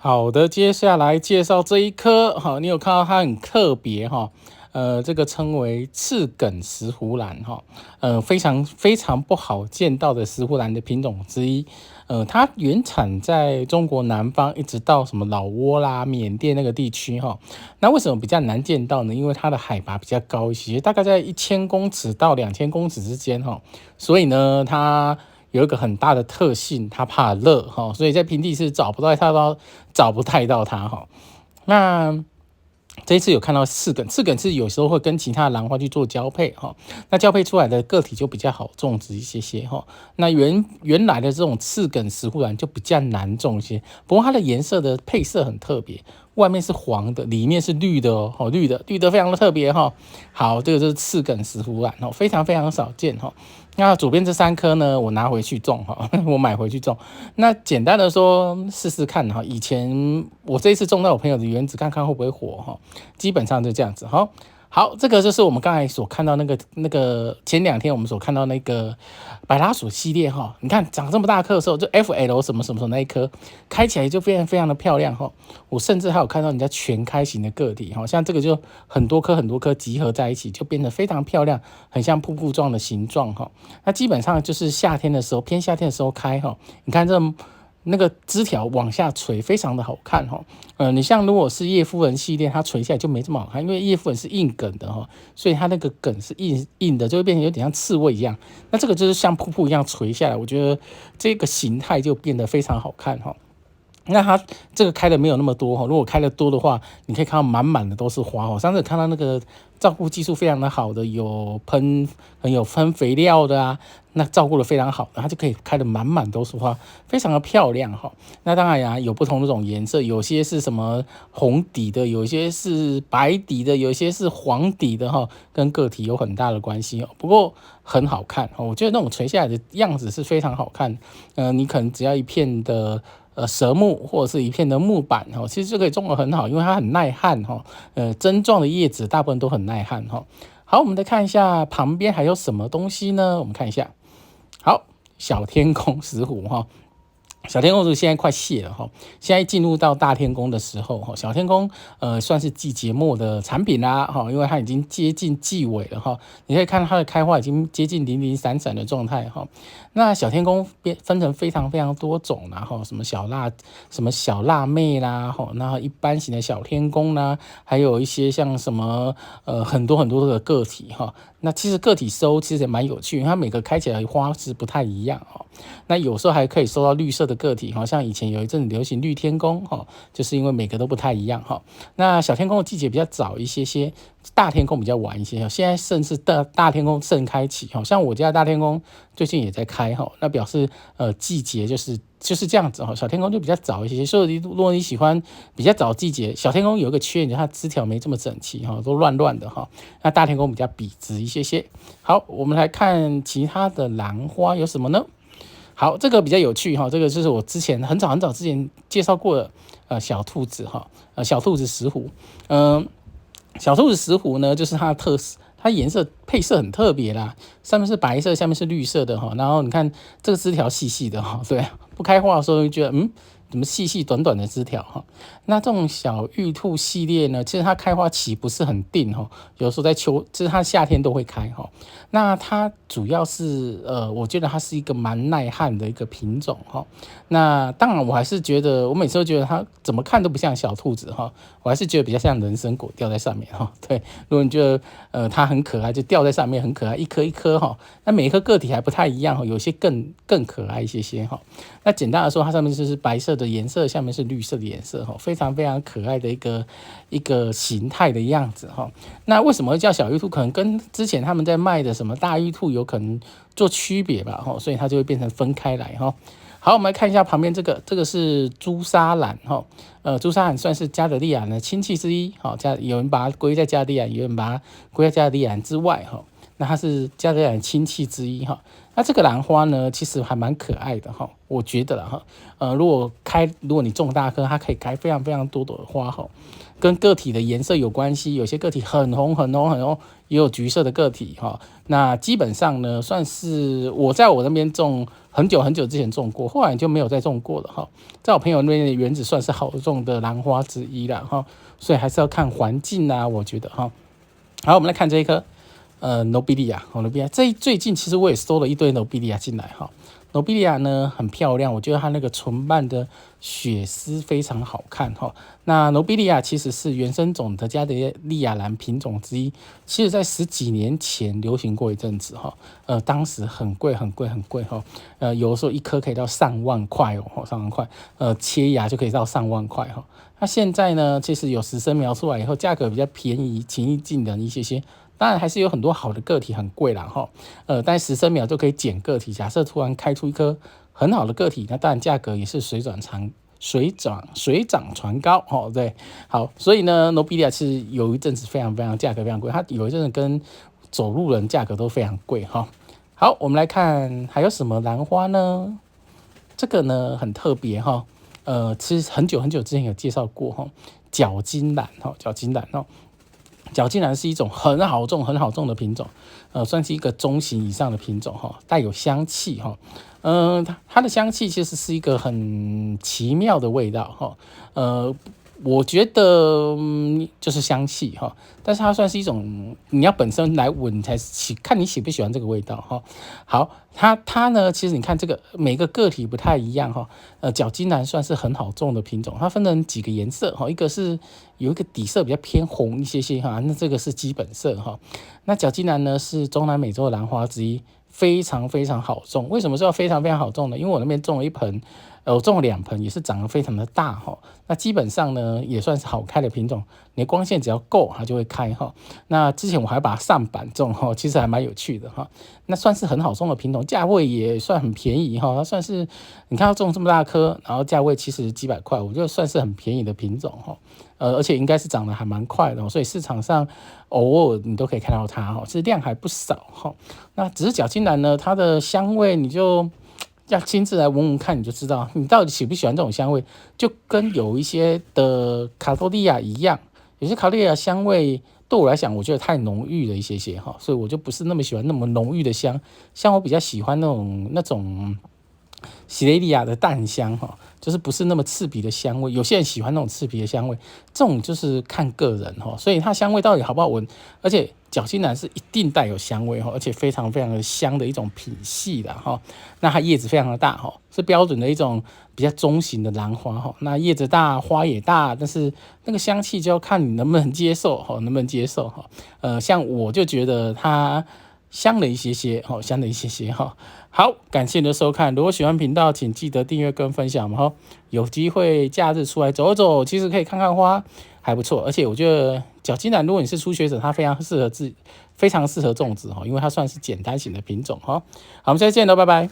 好的，接下来介绍这一颗哈，你有看到它很特别哈，这个称为赤梗石斛兰哈，非常非常不好见到的石斛兰的品种之一，它原产在中国南方，一直到什么老挝啦、缅甸那个地区哈。那为什么比较难见到呢？因为它的海拔比较高一些，大概在1000公尺到2000公尺之间哈，所以呢，它有一个很大的特性，它怕热哈，所以在平地是找不太到它哈。那这一次有看到刺梗，刺梗是有时候会跟其他的兰花去做交配哈，那交配出来的个体就比较好种植一些些哈。那原来的这种刺梗石斛兰就比较难种一些，不过它的颜色的配色很特别，外面是黄的，里面是绿的哦，绿的非常的特别哈。好，这个就是刺梗石斛兰哦，非常非常少见哈。那左边这3颗呢，我拿回去种哈，我买回去种。那简单的说，试试看哈。以前我这一次种到我朋友的园子，看看会不会活哈。基本上就这样子哈。好，这个就是我们刚才所看到那个前2天我们所看到那个白拉鼠系列哈。你看长这么大颗的时候，就 FL 什么什么什么那一颗开起来就非常非常的漂亮哈。我甚至还有看到人家全开型的个体哈，像这个就很多颗集合在一起，就变得非常漂亮，很像瀑布状的形状哈。那基本上就是夏天的时候，偏夏天的时候开哈。你看那个枝条往下垂，非常的好看哈。你像如果是叶夫人系列，它垂下来就没这么好看，因为叶夫人是硬梗的哈，所以它那个梗是硬的，就会变成有点像刺猬一样。那这个就是像瀑布一样垂下来，我觉得这个形态就变得非常好看哈。那它这个开的没有那么多哈，如果开的多的话，你可以看到满满的都是花哦。上次看到那个照顾技术非常的好的，有喷肥料的啊，那照顾的非常好的，它就可以开的满满都是花，非常的漂亮哈。那当然呀，有不同的种颜色，有些是什么红底的，有些是白底的，有些是黄底的哈，跟个体有很大的关系哦。不过很好看哦，我觉得那种垂下来的样子是非常好看。你可能只要一片的。蛇木或者是一片的木板哈，其实就可以种得很好，因为它很耐旱哈。针状的叶子大部分都很耐旱哈。好，我们再看一下旁边还有什么东西呢？我们看一下，好，小天空石斛哈。小天宫现在快谢了哈，现在进入到大天宫的时候哈，小天宫算是季节末的产品啦哈，因为它已经接近季尾了哈，你可以看它的开花已经接近零零散散的状态哈。那小天宫分成非常非常多种啦哈，什么小辣妹啦哈，那一般型的小天宫啦，还有一些像什么很多很多的个体哈。那其实个体收其实也蛮有趣，因为它每个开起来的花是不太一样哈。那有时候还可以收到绿色的个体，好像以前有一阵流行绿天宫哈，就是因为每个都不太一样哈。那小天宫的季节比较早一些些，大天宫比较晚一些。现在甚至大天宫盛开期，好像我家的大天宫最近也在开哈，那表示季节就是这样子哈。小天宫就比较早一些，所以如果你喜欢比较早季节，小天宫有一个缺点，它枝条没这么整齐哈，都乱乱的哈。那大天宫比较笔直一些些。好，我们来看其他的兰花有什么呢？好，这个比较有趣哈，这个就是我之前很早之前介绍过的小兔子哈，小兔子石斛，小兔子石斛呢，就是它的特色，它颜色配色很特别啦，上面是白色，下面是绿色的哈，然后你看这个枝条细细的哈，对，不开花的时候就觉得怎么细细短短的枝条哈。那这种小玉兔系列呢，其实它开花期不是很定哈，有时候在就是它夏天都会开哈。那它主要是我觉得它是一个蛮耐旱的一个品种哈。那当然我还是觉得，我每次都觉得它怎么看都不像小兔子哈，我还是觉得比较像人参果吊在上面哈。对，如果你觉得它很可爱，就吊在上面很可爱，一颗一颗哈。那每一颗个体还不太一样哈，有些更可爱一些些哈。那简单的说，它上面就是白色的颜色，下面是绿色的颜色哈，非常非常可爱的一个形态的样子哈。那为什么会叫小玉兔？可能跟之前他们在卖的什么大玉兔有可能做区别吧哈，所以它就会变成分开来哈。好，我们来看一下旁边这个是朱砂兰哈，朱砂兰算是加德利亚的亲戚之一哈，有人把它归在加德利亚，有人把它归在加德利亚之外哈。那它是加德兰亲戚之一哈。那这个兰花呢，其实还蛮可爱的哈，我觉得啦哈。如果你种大棵，它可以开非常非常多朵花哈。跟个体的颜色有关系，有些个体很红很红很红，也有橘色的个体哈。那基本上呢，算是我在我那边种很久很久之前种过，后来就没有再种过了哈。在我朋友那边的园子算是好种的兰花之一啦哈，所以还是要看环境啊，我觉得哈。好，我们来看这一颗Nobilia，最近其实我也收了一堆 Nobilia 进来哈。Nobilia 呢很漂亮，我觉得它那个纯瓣的血丝非常好看哈。那 Nobilia 其实是原生种的加德利亚兰品种之一，其实在10几年前流行过一阵子哈。当时很贵很贵很贵哈。有的时候一颗可以到上万块哦，上万块。切芽就可以到上万块哈。那现在呢，其实有实生苗出来以后，价格比较便宜，情意近人一些。当然还是有很多好的个体很贵啦哈，但10生苗就可以减个体。假设突然开出一颗很好的个体，那当然价格也是水涨船高哦。对，好，所以呢 ，Nobilia 是有一阵子非常非常价格非常贵，它有一阵子跟走路人价格都非常贵哈。好，我们来看还有什么兰花呢？这个呢很特别哈，其实很久很久之前有介绍过哈，角金兰哈，角金兰是一种很好种的品种，算是一个中型以上的品种哈，带有香气哈，它的香气其实是一个很奇妙的味道哈，我觉得就是香气哈，但是它算是一种你要本身来闻才看你喜不喜欢这个味道哈。好，它呢，其实你看这个每个个体不太一样哈。角金兰算是很好种的品种，它分成几个颜色哈，一个是有一个底色比较偏红一些哈，那这个是基本色哈。那角金兰呢是中南美洲的兰花之一，非常非常好种。为什么说非常非常好种呢？因为我那边种了一盆。我种了2盆，也是长得非常的大哈。那基本上呢，也算是好开的品种。你的光线只要够，它就会开哈。那之前我还把它上板种哈，其实还蛮有趣的哈。那算是很好种的品种，价位也算很便宜哈。它算是你看它种这么大颗，然后价位其实几百块，我觉得算是很便宜的品种哈。而且应该是长得还蛮快的，所以市场上偶尔你都可以看到它哈，其实量还不少哈。那只是角金兰呢，它的香味你就。要亲自来闻闻看，你就知道你到底喜不喜欢这种香味。就跟有一些的卡多利亚一样，有些卡多利亚香味对我来讲，我觉得太浓郁了一些哈，所以我就不是那么喜欢那么浓郁的香。像我比较喜欢那种西雷利亚的淡香哈，就是不是那么刺鼻的香味。有些人喜欢那种刺鼻的香味，这种就是看个人哈。所以它香味到底好不好闻，而且角金兰是一定带有香味哈，而且非常非常的香的一种品系的哈。那它叶子非常的大哈，是标准的一种比较中型的兰花哈。那叶子大，花也大，但是那个香气就要看你能不能接受哈，像我就觉得它香了一些哈。好，感谢你的收看。如果喜欢频道，请记得订阅跟分享哈。有机会假日出来走走，其实可以看看花，还不错。而且我觉得角金兰，如果你是初学者，它非常适合种植哈，因为它算是简单型的品种哈。好，我们下次见喽，拜拜。